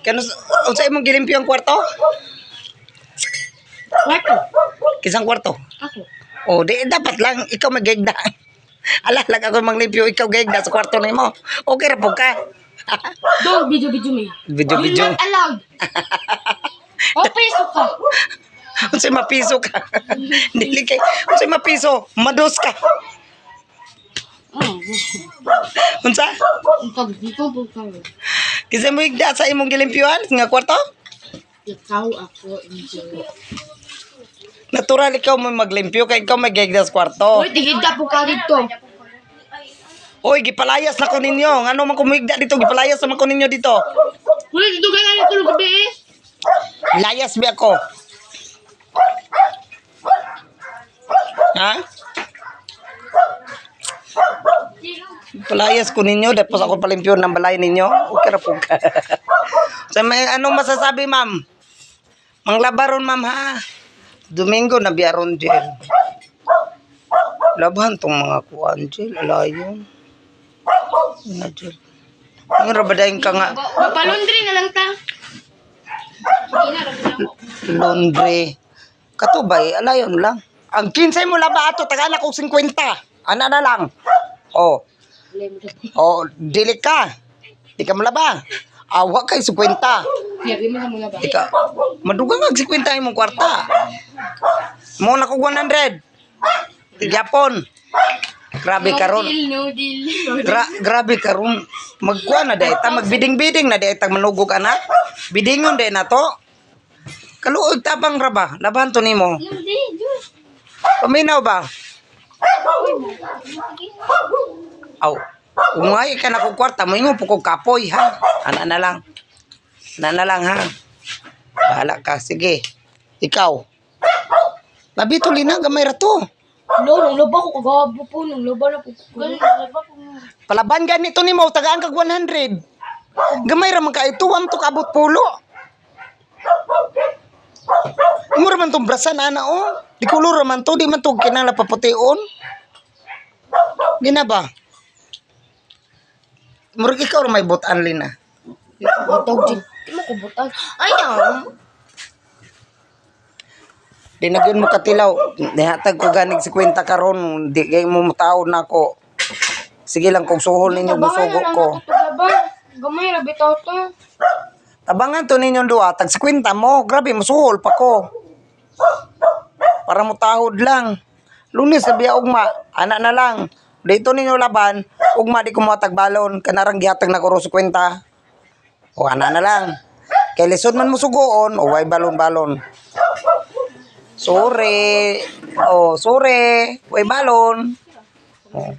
Kano unsa imong gilimpyo ang kwarto? Kwarto. Kisang kwarto? Ako. Oh, di dapat lang ikaw magigda. Ala lang ako manglimpyo ikaw gigda sa kwarto nimo. Okay ra po ka. Don't video me. Video. You're not allowed. O, peso ka. Unsay mapiso ka? Dili kay unsay mapiso, mados ka. Unsa? Dito po ka. Kinsa mo igda sa imong gilimpyuhan nga kwarto? Ikaw ako, enjoy. Natural ikaw mo maglimpyo kay ikaw magigda sa kwarto. Uy, tigid ka po ka dito. Oy, gipalayas na ko ninyo. Ano man kumigda dito, gipalayas naman ko ninyo dito. Uy, dito ka na tulog gabi eh. Layas ba ako? Ha? Palayas ko ninyo, tapos ako palimpyo ng balay ninyo. Okay ra po ka. So, may anong masasabi, ma'am? Manglabaron, ma'am, ha? Domingo na biyaron, Jel. Labahan tong mga kuwan, Jel. Alayon. Na, Jel. Ang rabadayin ka nga. Magpa-laundry na lang ta. Laundry. Katubay, alayon lang. Ang 15 mo laba ato, tagala ko 50. Ana na lang. Oh. Oh, dili ka. Di ka malaba. Awa kay 50. Yari mo na muna ba? Ika, madugang ang 50 imong kwarta. Mo na ko 100. Japon. Grabe karon. No deal. Grabe karon. Magkuha na day ta, magbiding-biding na day ta manugog ana. Bidingon day na to. Kaluoy tabang ra ba? Laban to nimo. Paminaw ba? Aw. Umay ka na ko kwarta, mo ingon po ko kapoy ha. Ana na lang. Ana na lang ha. Bahala ka, sige. Ikaw. Labi to lina gamay ra to. No, nang loba ko kagabo po, nang loba na po. Palaban ganito nimo tagaan kag 100. Gamay ra man ka ituwam to kabot pulo. Umur man tong brasan ana oh. Di kulor man to, di man to kinala papution. Gina ba? Murag ikaw may butan lina. Butog din. Di mo ko butan. Ayaw. Dinagyon mo katilaw. Nihatag ko ganig 50 karon, di kay mo mataod na ako. Sige lang kung suhol ninyo musugo ko. Gamay ra bitaw to. Tabangan to ninyong duwa, tag 50 mo. Grabe, musuhol pa ko. Para mo tahod lang. Lunes na biya ugma, anak na lang. Dito ninyo laban, ugma di ko mo tagbalon, kanarang gihatag na ko 50. O anak na lang. Kay lisod man mo sugoon, o way balon-balon. Sorry. Oh, sorry. Way balon. Oh.